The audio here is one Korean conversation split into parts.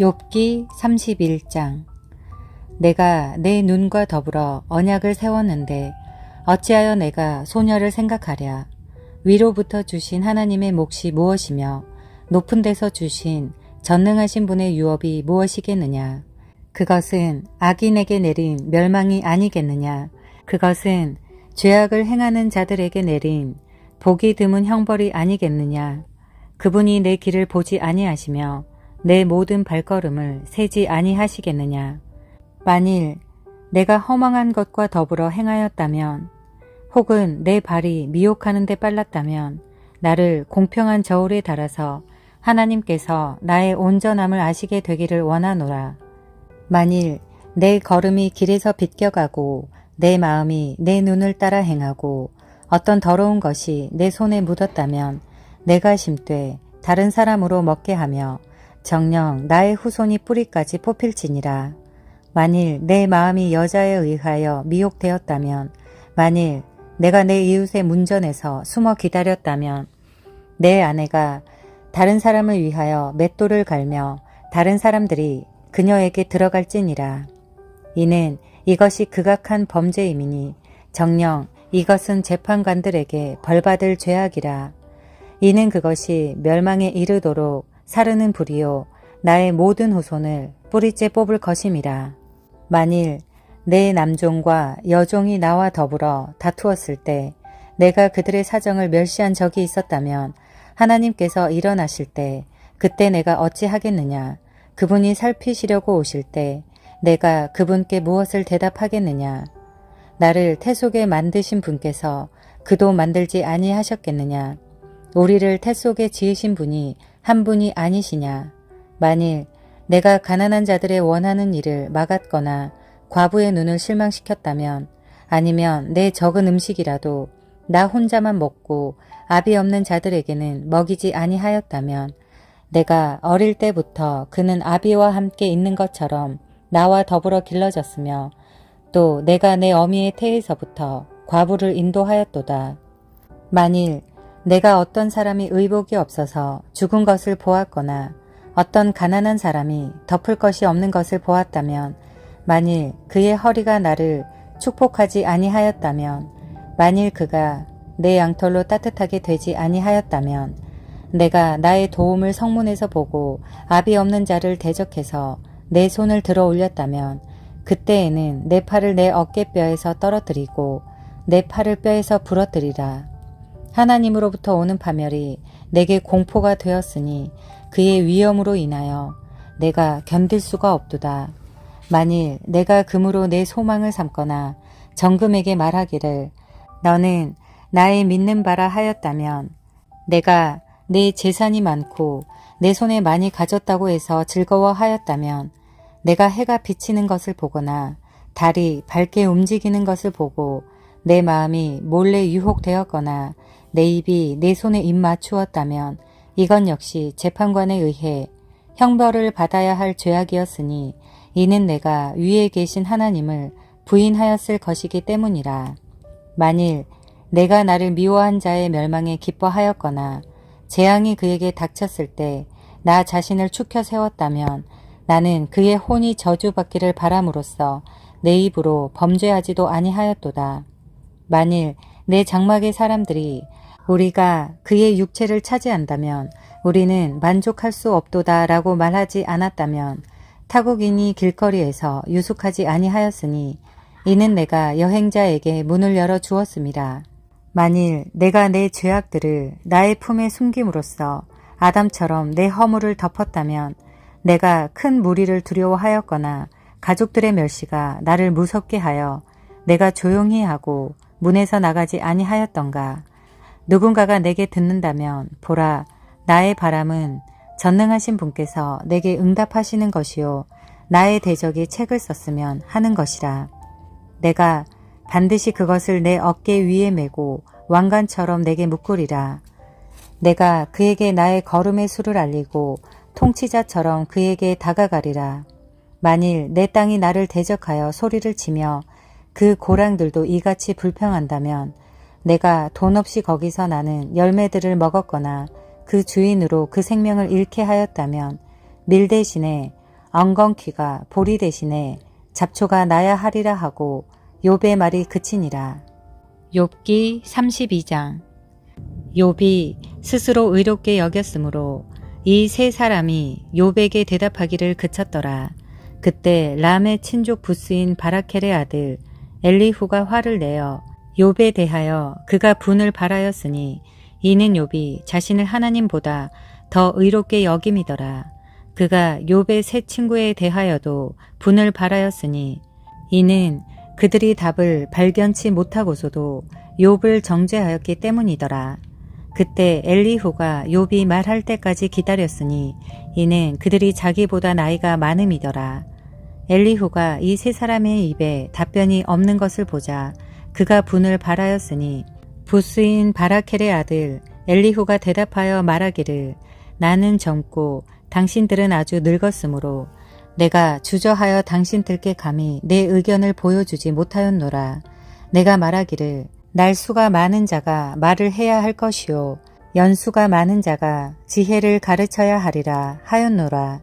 욥기 31장. 내가 내 눈과 더불어 언약을 세웠는데 어찌하여 내가 소녀를 생각하랴. 위로부터 주신 하나님의 몫이 무엇이며 높은 데서 주신 전능하신 분의 유업이 무엇이겠느냐. 그것은 악인에게 내린 멸망이 아니겠느냐. 그것은 죄악을 행하는 자들에게 내린 보기 드문 형벌이 아니겠느냐. 그분이 내 길을 보지 아니하시며 내 모든 발걸음을 세지 아니하시겠느냐. 만일 내가 허망한 것과 더불어 행하였다면 혹은 내 발이 미혹하는 데 빨랐다면 나를 공평한 저울에 달아서 하나님께서 나의 온전함을 아시게 되기를 원하노라. 만일 내 걸음이 길에서 비껴가고 내 마음이 내 눈을 따라 행하고 어떤 더러운 것이 내 손에 묻었다면 내가 심되 다른 사람으로 먹게 하며 정녕 나의 후손이 뿌리까지 뽑힐지니라. 만일 내 마음이 여자에 의하여 미혹되었다면 만일 내가 내 이웃의 문전에서 숨어 기다렸다면 내 아내가 다른 사람을 위하여 맷돌을 갈며 다른 사람들이 그녀에게 들어갈지니라. 이는 이것이 극악한 범죄임이니 정녕 이것은 재판관들에게 벌받을 죄악이라. 이는 그것이 멸망에 이르도록 사르는 불이요 나의 모든 후손을 뿌리째 뽑을 것임이라. 만일 내 남종과 여종이 나와 더불어 다투었을 때 내가 그들의 사정을 멸시한 적이 있었다면 하나님께서 일어나실 때 그때 내가 어찌 하겠느냐. 그분이 살피시려고 오실 때 내가 그분께 무엇을 대답하겠느냐. 나를 태 속에 만드신 분께서 그도 만들지 아니하셨겠느냐. 우리를 태 속에 지으신 분이 한 분이 아니시냐. 만일 내가 가난한 자들의 원하는 일을 막았거나 과부의 눈을 실망시켰다면 아니면 내 적은 음식이라도 나 혼자만 먹고 압이 없는 자들에게는 먹이지 아니하였다면 내가 어릴 때부터 그는 아비와 함께 있는 것처럼 나와 더불어 길러졌으며 또 내가 내 어미의 태에서부터 과부를 인도하였도다. 만일 내가 어떤 사람이 의복이 없어서 죽은 것을 보았거나 어떤 가난한 사람이 덮을 것이 없는 것을 보았다면 만일 그의 허리가 나를 축복하지 아니하였다면 만일 그가 내 양털로 따뜻하게 되지 아니하였다면 내가 나의 도움을 성문에서 보고 압이 없는 자를 대적해서 내 손을 들어 올렸다면 그때에는 내 팔을 내 어깨뼈에서 떨어뜨리고 내 팔을 뼈에서 부러뜨리라. 하나님으로부터 오는 파멸이 내게 공포가 되었으니 그의 위엄으로 인하여 내가 견딜 수가 없도다. 만일 내가 금으로 내 소망을 삼거나 정금에게 말하기를 너는 나의 믿는 바라 하였다면 내가 내 재산이 많고 내 손에 많이 가졌다고 해서 즐거워하였다면 내가 해가 비치는 것을 보거나 달이 밝게 움직이는 것을 보고 내 마음이 몰래 유혹되었거나 내 입이 내 손에 입 맞추었다면 이건 역시 재판관에 의해 형벌을 받아야 할 죄악이었으니 이는 내가 위에 계신 하나님을 부인하였을 것이기 때문이라. 만일 내가 나를 미워한 자의 멸망에 기뻐하였거나 재앙이 그에게 닥쳤을 때 나 자신을 축혀 세웠다면 나는 그의 혼이 저주받기를 바람으로써 내 입으로 범죄하지도 아니하였도다. 만일 내 장막의 사람들이 우리가 그의 육체를 차지한다면 우리는 만족할 수 없도다 라고 말하지 않았다면 타국인이 길거리에서 유숙하지 아니하였으니 이는 내가 여행자에게 문을 열어 주었습니다. 만일 내가 내 죄악들을 나의 품에 숨김으로써 아담처럼 내 허물을 덮었다면 내가 큰 무리를 두려워하였거나 가족들의 멸시가 나를 무섭게 하여 내가 조용히 하고 문에서 나가지 아니하였던가. 누군가가 내게 듣는다면 보라, 나의 바람은 전능하신 분께서 내게 응답하시는 것이요 나의 대적이 책을 썼으면 하는 것이라. 내가 반드시 그것을 내 어깨 위에 메고 왕관처럼 내게 묶으리라. 내가 그에게 나의 걸음의 수를 알리고 통치자처럼 그에게 다가가리라. 만일 내 땅이 나를 대적하여 소리를 치며 그 고랑들도 이같이 불평한다면 내가 돈 없이 거기서 나는 열매들을 먹었거나 그 주인으로 그 생명을 잃게 하였다면 밀 대신에 엉겅퀴가 보리 대신에 잡초가 나야 하리라 하고 욥의 말이 그치니라. 욥기 32장. 욥이 스스로 의롭게 여겼으므로 이 세 사람이 욥에게 대답하기를 그쳤더라. 그때 람의 친족 부스인 바라켈의 아들 엘리후가 화를 내어 욥에 대하여 그가 분을 발하였으니 이는 욥이 자신을 하나님보다 더 의롭게 여김이더라. 그가 욥의 세 친구에 대하여도 분을 발하였으니 이는 그들이 답을 발견치 못하고서도 욥을 정죄하였기 때문이더라. 그때 엘리후가 욥이 말할 때까지 기다렸으니 이는 그들이 자기보다 나이가 많음이더라. 엘리후가 이 세 사람의 입에 답변이 없는 것을 보자 그가 분을 발하였으니 부스인 바라켈의 아들 엘리후가 대답하여 말하기를 나는 젊고 당신들은 아주 늙었으므로 내가 주저하여 당신들께 감히 내 의견을 보여주지 못하였노라. 내가 말하기를 날수가 많은 자가 말을 해야 할 것이요 연수가 많은 자가 지혜를 가르쳐야 하리라 하였노라.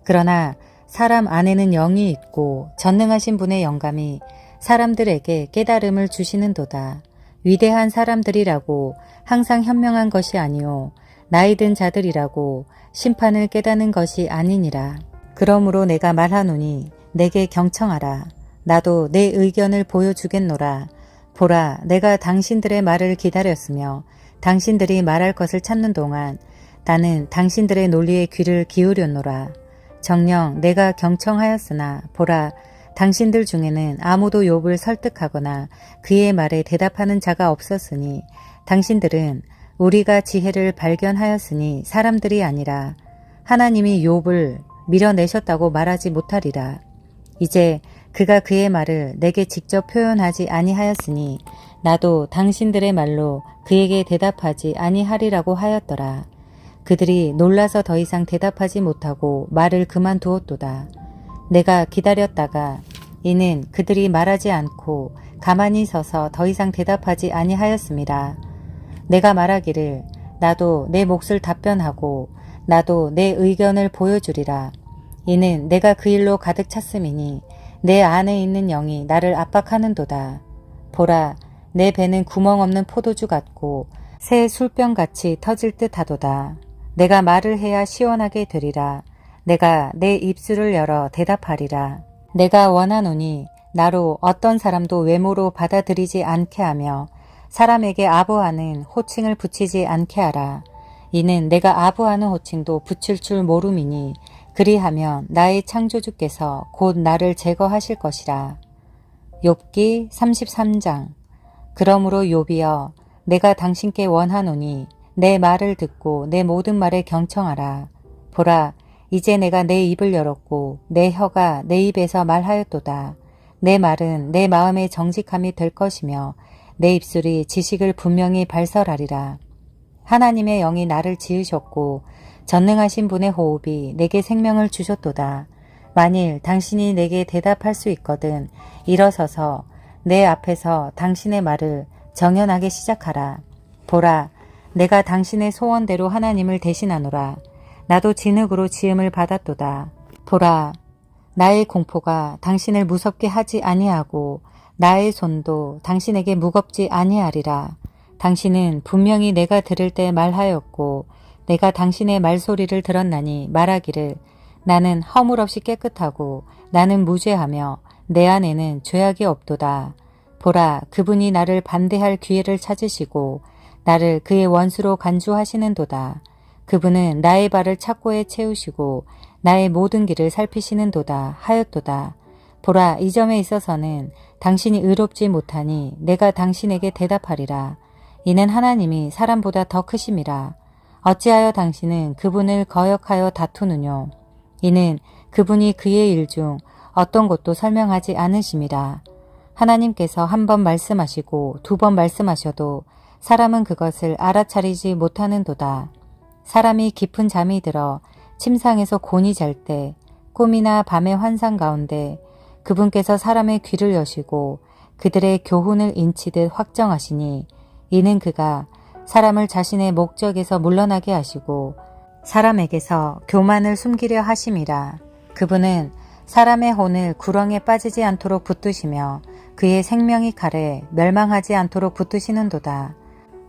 그러나 사람 안에는 영이 있고 전능하신 분의 영감이 사람들에게 깨달음을 주시는도다. 위대한 사람들이라고 항상 현명한 것이 아니요 나이 든 자들이라고 심판을 깨닫는 것이 아니니라. 그러므로 내가 말하노니 내게 경청하라. 나도 내 의견을 보여주겠노라. 보라, 내가 당신들의 말을 기다렸으며 당신들이 말할 것을 찾는 동안 나는 당신들의 논리에 귀를 기울였노라. 정녕 내가 경청하였으나 보라, 당신들 중에는 아무도 욥을 설득하거나 그의 말에 대답하는 자가 없었으니 당신들은 우리가 지혜를 발견하였으니 사람들이 아니라 하나님이 욥을 밀어내셨다고 말하지 못하리라. 이제 그가 그의 말을 내게 직접 표현하지 아니하였으니 나도 당신들의 말로 그에게 대답하지 아니하리라고 하였더라. 그들이 놀라서 더 이상 대답하지 못하고 말을 그만두었도다. 내가 기다렸다가 이는 그들이 말하지 않고 가만히 서서 더 이상 대답하지 아니하였습니다. 내가 말하기를 나도 내 몫을 답변하고 나도 내 의견을 보여주리라. 이는 내가 그 일로 가득 찼음이니 내 안에 있는 영이 나를 압박하는도다. 보라, 내 배는 구멍 없는 포도주 같고 새 술병같이 터질 듯 하도다. 내가 말을 해야 시원하게 되리라. 내가 내 입술을 열어 대답하리라. 내가 원하노니 나로 어떤 사람도 외모로 받아들이지 않게 하며 사람에게 아부하는 호칭을 붙이지 않게 하라. 이는 내가 아부하는 호칭도 붙일 줄 모름이니 그리하면 나의 창조주께서 곧 나를 제거하실 것이라. 욥기 33장. 그러므로 욥이여, 내가 당신께 원하노니 내 말을 듣고 내 모든 말에 경청하라. 보라, 이제 내가 내 입을 열었고 내 혀가 내 입에서 말하였도다. 내 말은 내 마음의 정직함이 될 것이며 내 입술이 지식을 분명히 발설하리라. 하나님의 영이 나를 지으셨고 전능하신 분의 호흡이 내게 생명을 주셨도다. 만일 당신이 내게 대답할 수 있거든 일어서서 내 앞에서 당신의 말을 정연하게 시작하라. 보라, 내가 당신의 소원대로 하나님을 대신하노라. 나도 진흙으로 지음을 받았도다. 보라, 나의 공포가 당신을 무섭게 하지 아니하고 나의 손도 당신에게 무겁지 아니하리라. 당신은 분명히 내가 들을 때 말하였고 내가 당신의 말소리를 들었나니 말하기를 나는 허물 없이 깨끗하고 나는 무죄하며 내 안에는 죄악이 없도다. 보라, 그분이 나를 반대할 기회를 찾으시고 나를 그의 원수로 간주하시는도다. 그분은 나의 발을 착고에 채우시고 나의 모든 길을 살피시는도다 하였도다. 보라, 이 점에 있어서는 당신이 의롭지 못하니 내가 당신에게 대답하리라. 이는 하나님이 사람보다 더 크심이라. 어찌하여 당신은 그분을 거역하여 다투느뇨. 이는 그분이 그의 일 중 어떤 것도 설명하지 않으심이라. 하나님께서 한 번 말씀하시고 두 번 말씀하셔도 사람은 그것을 알아차리지 못하는도다. 사람이 깊은 잠이 들어 침상에서 곤히 잘 때 꿈이나 밤의 환상 가운데 그분께서 사람의 귀를 여시고 그들의 교훈을 인치듯 확정하시니 이는 그가 사람을 자신의 목적에서 물러나게 하시고 사람에게서 교만을 숨기려 하심이라. 그분은 사람의 혼을 구렁에 빠지지 않도록 붙드시며 그의 생명이 칼에 멸망하지 않도록 붙드시는도다.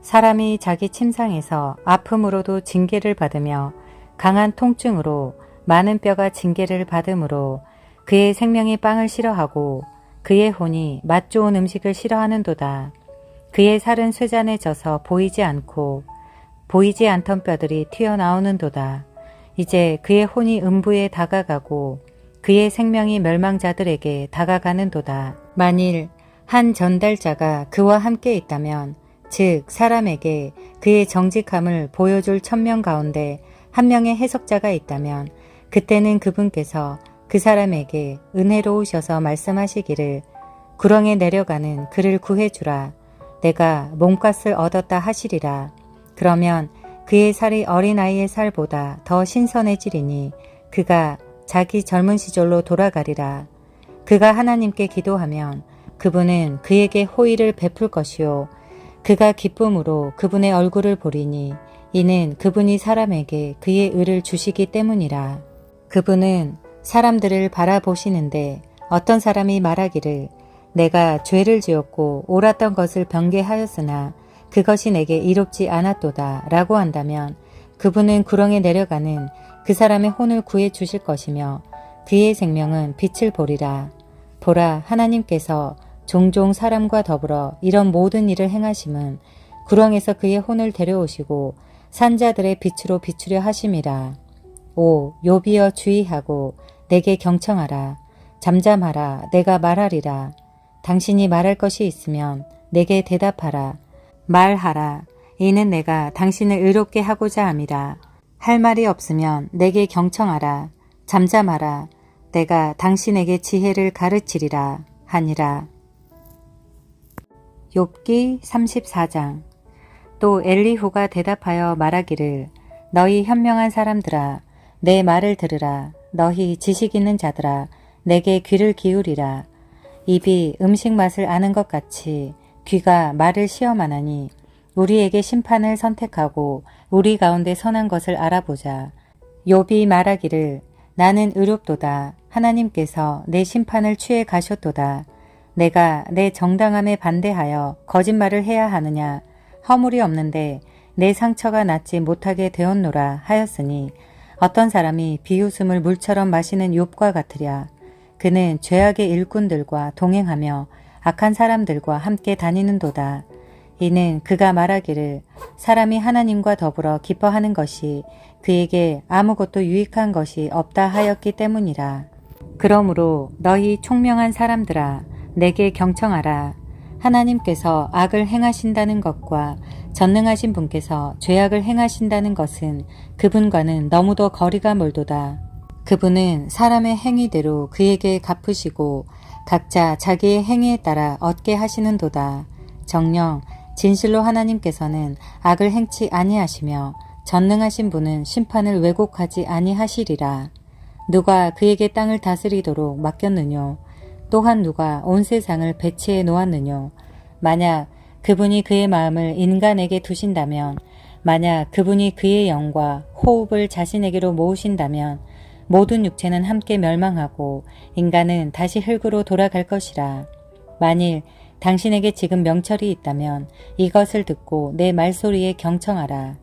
사람이 자기 침상에서 아픔으로도 징계를 받으며 강한 통증으로 많은 뼈가 징계를 받으므로 그의 생명이 빵을 싫어하고 그의 혼이 맛 좋은 음식을 싫어하는도다. 그의 살은 쇠잔에 져서 보이지 않고 보이지 않던 뼈들이 튀어나오는도다. 이제 그의 혼이 음부에 다가가고 그의 생명이 멸망자들에게 다가가는도다. 만일 한 전달자가 그와 함께 있다면 즉 사람에게 그의 정직함을 보여줄 1000명 가운데 한 명의 해석자가 있다면 그때는 그분께서 그 사람에게 은혜로우셔서 말씀하시기를 구렁에 내려가는 그를 구해주라. 내가 몸값을 얻었다 하시리라. 그러면 그의 살이 어린아이의 살보다 더 신선해지리니 그가 자기 젊은 시절로 돌아가리라. 그가 하나님께 기도하면 그분은 그에게 호의를 베풀 것이요 그가 기쁨으로 그분의 얼굴을 보리니 이는 그분이 사람에게 그의 의를 주시기 때문이라. 그분은 사람들을 바라보시는데 어떤 사람이 말하기를 내가 죄를 지었고 옳았던 것을 변개하였으나 그것이 내게 이롭지 않았도다 라고 한다면 그분은 구렁에 내려가는 그 사람의 혼을 구해 주실 것이며 그의 생명은 빛을 보리라. 보라, 하나님께서 종종 사람과 더불어 이런 모든 일을 행하심은 구렁에서 그의 혼을 데려오시고 산자들의 빛으로 비추려 하심이라. 오 욥이여 주의하고 내게 경청하라. 잠잠하라. 내가 말하리라. 당신이 말할 것이 있으면 내게 대답하라. 말하라. 이는 내가 당신을 의롭게 하고자 함이라. 할 말이 없으면 내게 경청하라. 잠잠하라. 내가 당신에게 지혜를 가르치리라 하니라. 욥기 34장. 또 엘리후가 대답하여 말하기를 너희 현명한 사람들아 내 말을 들으라. 너희 지식 있는 자들아 내게 귀를 기울이라. 입이 음식 맛을 아는 것 같이 귀가 말을 시험하나니 우리에게 심판을 선택하고 우리 가운데 선한 것을 알아보자. 욥이 말하기를 나는 의롭도다. 하나님께서 내 심판을 취해 가셨도다. 내가 내 정당함에 반대하여 거짓말을 해야 하느냐. 허물이 없는데 내 상처가 낫지 못하게 되었노라 하였으니 어떤 사람이 비웃음을 물처럼 마시는 욥과 같으랴. 그는 죄악의 일꾼들과 동행하며 악한 사람들과 함께 다니는도다. 이는 그가 말하기를 사람이 하나님과 더불어 기뻐하는 것이 그에게 아무것도 유익한 것이 없다 하였기 때문이라. 그러므로 너희 총명한 사람들아 내게 경청하라. 하나님께서 악을 행하신다는 것과 전능하신 분께서 죄악을 행하신다는 것은 그분과는 너무도 거리가 멀도다. 그분은 사람의 행위대로 그에게 갚으시고 각자 자기의 행위에 따라 얻게 하시는도다. 정녕 진실로 하나님께서는 악을 행치 아니하시며 전능하신 분은 심판을 왜곡하지 아니하시리라. 누가 그에게 땅을 다스리도록 맡겼느뇨. 또한 누가 온 세상을 배치해 놓았느뇨. 만약 그분이 그의 마음을 인간에게 두신다면 만약 그분이 그의 영과 호흡을 자신에게로 모으신다면 모든 육체는 함께 멸망하고 인간은 다시 흙으로 돌아갈 것이라. 만일 당신에게 지금 명철이 있다면 이것을 듣고 내 말소리에 경청하라.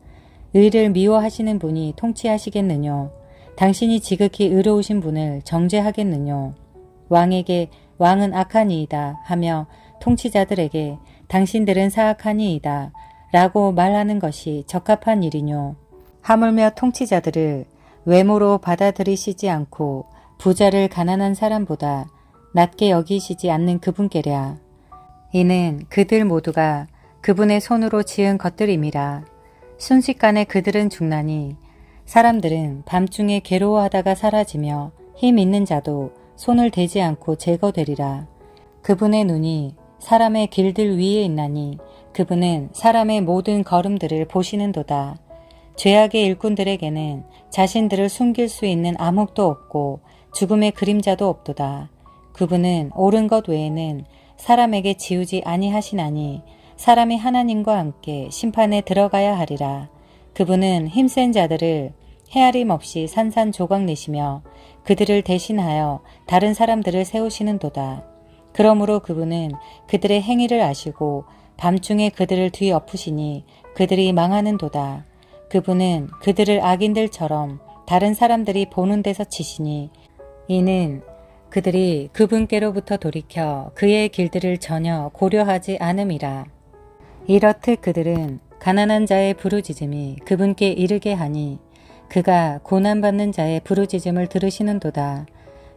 의를 미워하시는 분이 통치하시겠느뇨. 당신이 지극히 의로우신 분을 정죄하겠느뇨. 왕에게 왕은 악하니이다 하며 통치자들에게 당신들은 사악하니이다 라고 말하는 것이 적합한 일이뇨. 하물며 통치자들을 외모로 받아들이시지 않고 부자를 가난한 사람보다 낮게 여기시지 않는 그분께랴. 이는 그들 모두가 그분의 손으로 지은 것들임이라. 순식간에 그들은 죽나니 사람들은 밤중에 괴로워하다가 사라지며 힘 있는 자도 손을 대지 않고 제거되리라. 그분의 눈이 사람의 길들 위에 있나니 그분은 사람의 모든 걸음들을 보시는도다. 죄악의 일꾼들에게는 자신들을 숨길 수 있는 암흑도 없고 죽음의 그림자도 없도다. 그분은 옳은 것 외에는 사람에게 지우지 아니하시나니 사람이 하나님과 함께 심판에 들어가야 하리라. 그분은 힘센 자들을 헤아림 없이 산산조각 내시며 그들을 대신하여 다른 사람들을 세우시는도다. 그러므로 그분은 그들의 행위를 아시고 밤중에 그들을 뒤엎으시니 그들이 망하는도다. 그분은 그들을 악인들처럼 다른 사람들이 보는 데서 치시니 이는 그들이 그분께로부터 돌이켜 그의 길들을 전혀 고려하지 않음이라. 이렇듯 그들은 가난한 자의 부르짖음이 그분께 이르게 하니 그가 고난받는 자의 부르짖음을 들으시는도다.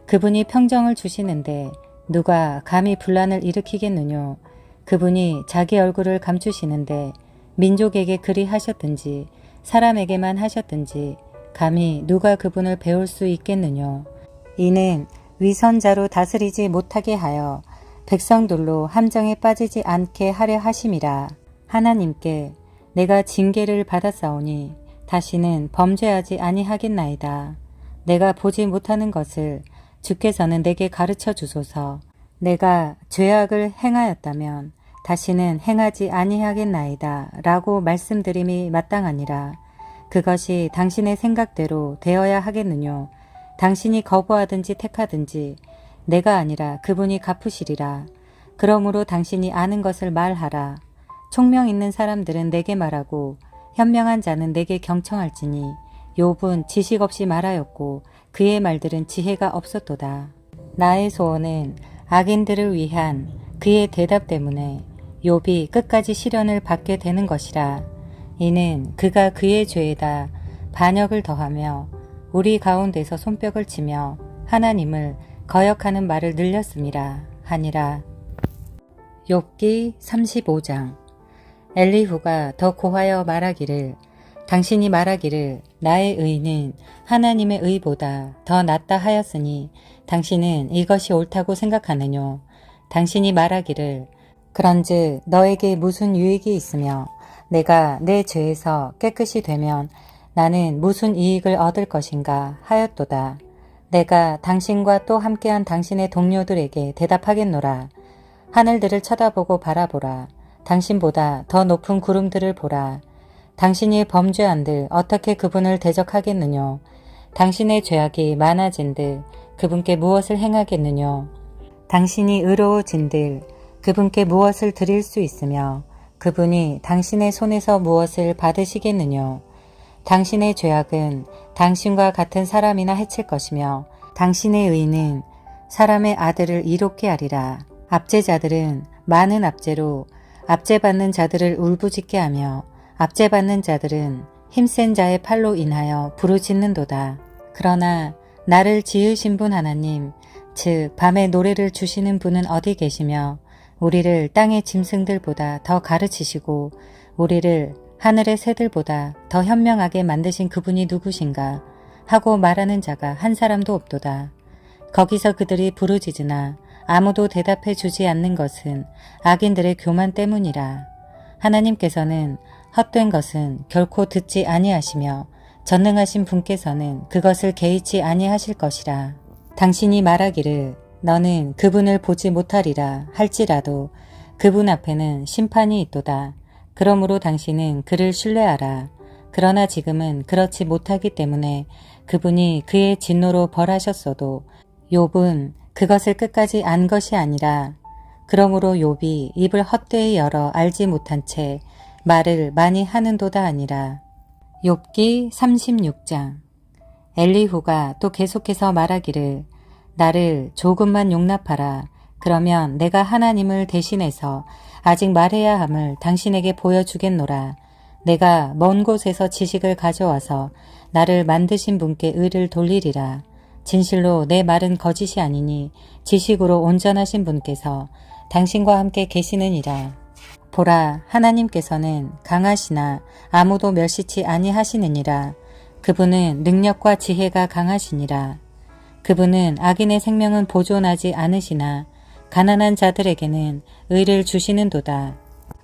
그분이 평정을 주시는데 누가 감히 분란을 일으키겠느뇨. 그분이 자기 얼굴을 감추시는데 민족에게 그리 하셨든지 사람에게만 하셨든지 감히 누가 그분을 배울 수 있겠느뇨. 이는 위선자로 다스리지 못하게 하여 백성들로 함정에 빠지지 않게 하려 하심이라. 하나님께 내가 징계를 받았사오니 다시는 범죄하지 아니하겠나이다. 내가 보지 못하는 것을 주께서는 내게 가르쳐 주소서. 내가 죄악을 행하였다면 다시는 행하지 아니하겠나이다 라고 말씀드림이 마땅하니라. 그것이 당신의 생각대로 되어야 하겠느뇨. 당신이 거부하든지 택하든지 내가 아니라 그분이 갚으시리라. 그러므로 당신이 아는 것을 말하라. 총명 있는 사람들은 내게 말하고 현명한 자는 내게 경청할지니 욥은 지식 없이 말하였고 그의 말들은 지혜가 없었도다. 나의 소원은 악인들을 위한 그의 대답 때문에 욥이 끝까지 시련을 받게 되는 것이라. 이는 그가 그의 죄에다 반역을 더하며 우리 가운데서 손뼉을 치며 하나님을 거역하는 말을 늘렸음이라 하니라. 욥기 35장. 엘리후가 더 고하여 말하기를 당신이 말하기를 나의 의는 하나님의 의보다 더 낫다 하였으니 당신은 이것이 옳다고 생각하느뇨. 당신이 말하기를 그런즉 너에게 무슨 유익이 있으며 내가 내 죄에서 깨끗이 되면 나는 무슨 이익을 얻을 것인가 하였도다. 내가 당신과 또 함께한 당신의 동료들에게 대답하겠노라. 하늘들을 쳐다보고 바라보라. 당신보다 더 높은 구름들을 보라. 당신이 범죄한들 어떻게 그분을 대적하겠느뇨. 당신의 죄악이 많아진들 그분께 무엇을 행하겠느뇨. 당신이 의로워진들 그분께 무엇을 드릴 수 있으며 그분이 당신의 손에서 무엇을 받으시겠느뇨. 당신의 죄악은 당신과 같은 사람이나 해칠 것이며 당신의 의는 사람의 아들을 이롭게 하리라. 압제자들은 많은 압제로 압제받는 자들을 울부짖게 하며 압제받는 자들은 힘센 자의 팔로 인하여 부르짖는도다. 그러나 나를 지으신 분 하나님, 즉 밤에 노래를 주시는 분은 어디 계시며 우리를 땅의 짐승들보다 더 가르치시고 우리를 하늘의 새들보다 더 현명하게 만드신 그분이 누구신가 하고 말하는 자가 한 사람도 없도다. 거기서 그들이 부르짖으나 아무도 대답해 주지 않는 것은 악인들의 교만 때문이라. 하나님께서는 헛된 것은 결코 듣지 아니하시며 전능하신 분께서는 그것을 개의치 아니하실 것이라. 당신이 말하기를 너는 그분을 보지 못하리라 할지라도 그분 앞에는 심판이 있도다. 그러므로 당신은 그를 신뢰하라. 그러나 지금은 그렇지 못하기 때문에 그분이 그의 진노로 벌하셨어도 욥은 그것을 끝까지 안 것이 아니라 그러므로 욥이 입을 헛되이 열어 알지 못한 채 말을 많이 하는도다 아니라. 욥기 36장. 엘리후가 또 계속해서 말하기를 나를 조금만 용납하라. 그러면 내가 하나님을 대신해서 아직 말해야 함을 당신에게 보여주겠노라. 내가 먼 곳에서 지식을 가져와서 나를 만드신 분께 의를 돌리리라. 진실로 내 말은 거짓이 아니니 지식으로 온전하신 분께서 당신과 함께 계시느니라. 보라, 하나님께서는 강하시나 아무도 멸시치 아니하시느니라. 그분은 능력과 지혜가 강하시니라. 그분은 악인의 생명은 보존하지 않으시나 가난한 자들에게는 의를 주시는도다.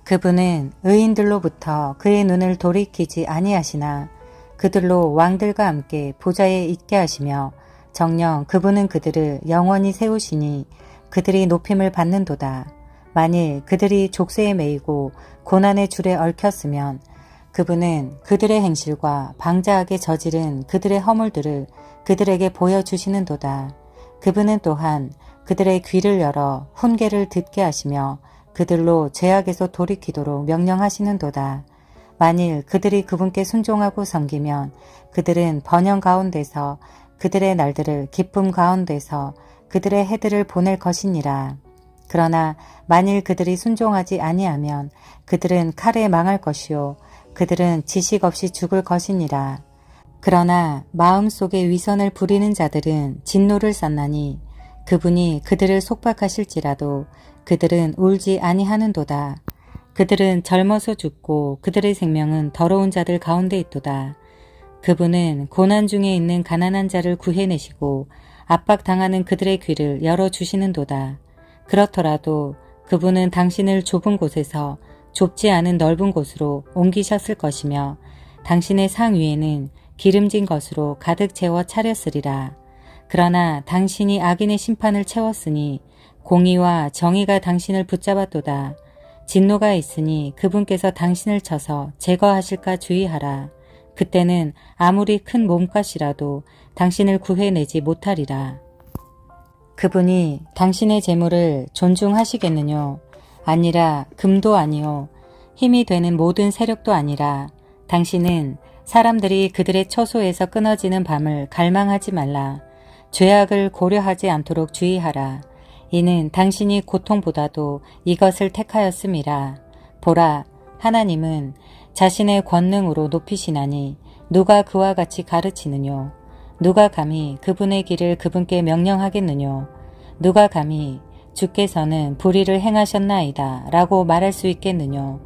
그분은 의인들로부터 그의 눈을 돌이키지 아니하시나 그들로 왕들과 함께 보좌에 있게 하시며 정녕 그분은 그들을 영원히 세우시니 그들이 높임을 받는도다. 만일 그들이 족쇄에 매이고 고난의 줄에 얽혔으면 그분은 그들의 행실과 방자하게 저지른 그들의 허물들을 그들에게 보여주시는도다. 그분은 또한 그들의 귀를 열어 훈계를 듣게 하시며 그들로 죄악에서 돌이키도록 명령하시는도다. 만일 그들이 그분께 순종하고 섬기면 그들은 번영 가운데서 그들의 날들을 기쁨 가운데서 그들의 해들을 보낼 것이니라. 그러나 만일 그들이 순종하지 아니하면 그들은 칼에 망할 것이요 그들은 지식 없이 죽을 것이니라. 그러나 마음속에 위선을 부리는 자들은 진노를 쌓나니 그분이 그들을 속박하실지라도 그들은 울지 아니하는도다. 그들은 젊어서 죽고 그들의 생명은 더러운 자들 가운데 있도다. 그분은 고난 중에 있는 가난한 자를 구해내시고 압박당하는 그들의 귀를 열어주시는도다. 그렇더라도 그분은 당신을 좁은 곳에서 좁지 않은 넓은 곳으로 옮기셨을 것이며 당신의 상 위에는 기름진 것으로 가득 채워 차렸으리라. 그러나 당신이 악인의 심판을 채웠으니 공의와 정의가 당신을 붙잡았도다. 진노가 있으니 그분께서 당신을 쳐서 제거하실까 주의하라. 그때는 아무리 큰 몸값이라도 당신을 구해내지 못하리라. 그분이 당신의 재물을 존중하시겠느뇨? 아니라 금도 아니요 힘이 되는 모든 세력도 아니라 당신은 사람들이 그들의 처소에서 끊어지는 밤을 갈망하지 말라. 죄악을 고려하지 않도록 주의하라. 이는 당신이 고통보다도 이것을 택하였음이라. 보라, 하나님은 자신의 권능으로 높이시나니 누가 그와 같이 가르치느뇨? 누가 감히 그분의 길을 그분께 명령하겠느뇨? 누가 감히 주께서는 불의를 행하셨나이다 라고 말할 수 있겠느뇨?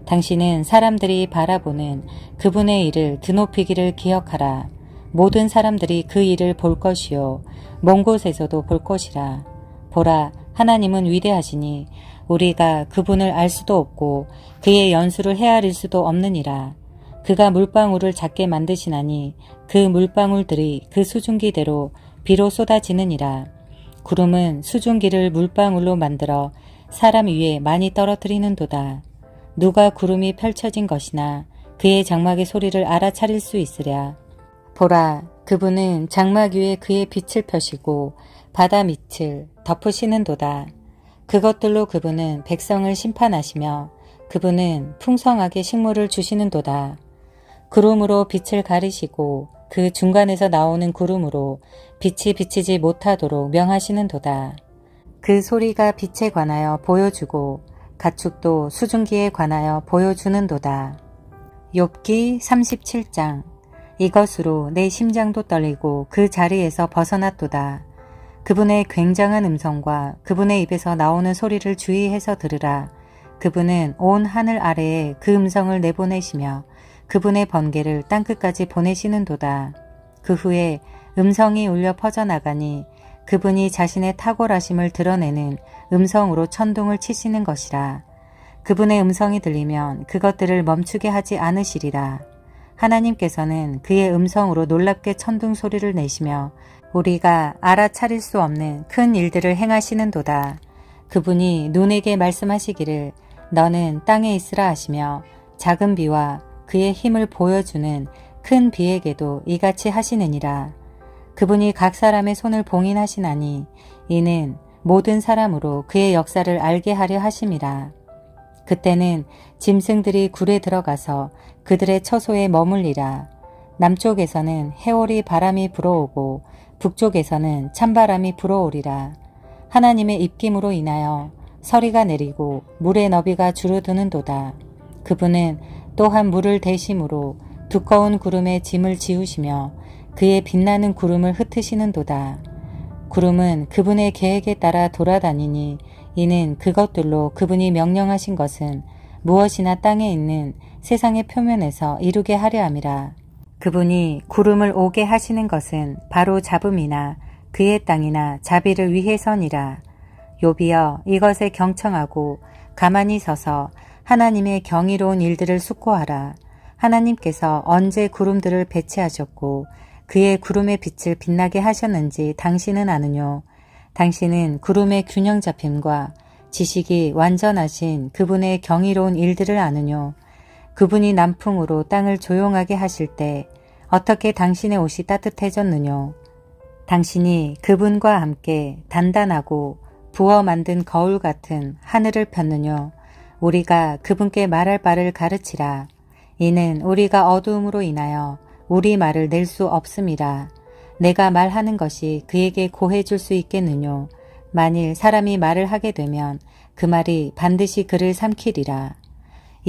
당신은 사람들이 바라보는 그분의 일을 드높이기를 기억하라. 모든 사람들이 그 일을 볼 것이요 먼 곳에서도 볼 것이라. 보라, 하나님은 위대하시니 우리가 그분을 알 수도 없고 그의 연수를 헤아릴 수도 없느니라. 그가 물방울을 작게 만드시나니 그 물방울들이 그 수증기대로 비로 쏟아지느니라. 구름은 수증기를 물방울로 만들어 사람 위에 많이 떨어뜨리는도다. 누가 구름이 펼쳐진 것이나 그의 장막의 소리를 알아차릴 수 있으랴. 보라, 그분은 장막 위에 그의 빛을 펴시고 바다 밑을 덮으시는도다. 그것들로 그분은 백성을 심판하시며 그분은 풍성하게 식물을 주시는도다. 구름으로 빛을 가리시고 그 중간에서 나오는 구름으로 빛이 비치지 못하도록 명하시는도다. 그 소리가 빛에 관하여 보여주고 가축도 수증기에 관하여 보여주는도다. 욥기 37장. 이것으로 내 심장도 떨리고 그 자리에서 벗어났도다. 그분의 굉장한 음성과 그분의 입에서 나오는 소리를 주의해서 들으라. 그분은 온 하늘 아래에 그 음성을 내보내시며 그분의 번개를 땅끝까지 보내시는도다. 그 후에 음성이 울려 퍼져나가니 그분이 자신의 탁월하심을 드러내는 음성으로 천둥을 치시는 것이라. 그분의 음성이 들리면 그것들을 멈추게 하지 않으시리라. 하나님께서는 그의 음성으로 놀랍게 천둥 소리를 내시며 우리가 알아차릴 수 없는 큰 일들을 행하시는도다. 그분이 눈에게 말씀하시기를 너는 땅에 있으라 하시며 작은 비와 그의 힘을 보여주는 큰 비에게도 이같이 하시느니라. 그분이 각 사람의 손을 봉인하시나니 이는 모든 사람으로 그의 역사를 알게 하려 하심이라. 그때는 짐승들이 굴에 들어가서 그들의 처소에 머물리라. 남쪽에서는 해오리 바람이 불어오고 북쪽에서는 찬바람이 불어오리라. 하나님의 입김으로 인하여 서리가 내리고 물의 너비가 줄어드는도다. 그분은 또한 물을 대심으로 두꺼운 구름에 짐을 지우시며 그의 빛나는 구름을 흩으시는도다. 구름은 그분의 계획에 따라 돌아다니니 이는 그것들로 그분이 명령하신 것은 무엇이나 땅에 있는 세상의 표면에서 이루게 하려 함이라. 그분이 구름을 오게 하시는 것은 바로 잡음이나 그의 땅이나 자비를 위해서니라. 욥이여, 이것에 경청하고 가만히 서서 하나님의 경이로운 일들을 숙고하라. 하나님께서 언제 구름들을 배치하셨고 그의 구름의 빛을 빛나게 하셨는지 당신은 아느뇨? 당신은 구름의 균형 잡힘과 지식이 완전하신 그분의 경이로운 일들을 아느뇨? 그분이 남풍으로 땅을 조용하게 하실 때 어떻게 당신의 옷이 따뜻해졌느뇨. 당신이 그분과 함께 단단하고 부어 만든 거울 같은 하늘을 폈느뇨. 우리가 그분께 말할 바를 가르치라. 이는 우리가 어두움으로 인하여 우리 말을 낼 수 없음이라. 내가 말하는 것이 그에게 고해줄 수 있겠느뇨. 만일 사람이 말을 하게 되면 그 말이 반드시 그를 삼키리라.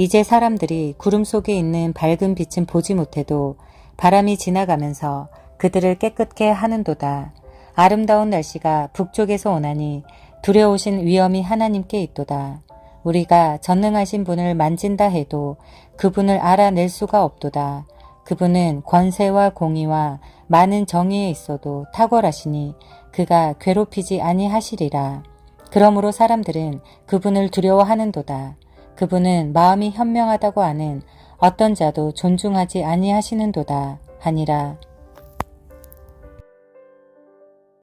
이제 사람들이 구름 속에 있는 밝은 빛은 보지 못해도 바람이 지나가면서 그들을 깨끗게 하는도다. 아름다운 날씨가 북쪽에서 오나니 두려우신 위엄이 하나님께 있도다. 우리가 전능하신 분을 만진다 해도 그분을 알아낼 수가 없도다. 그분은 권세와 공의와 많은 정의에 있어도 탁월하시니 그가 괴롭히지 아니하시리라. 그러므로 사람들은 그분을 두려워하는도다. 그분은 마음이 현명하다고 아는 어떤 자도 존중하지 아니하시는도다 하니라.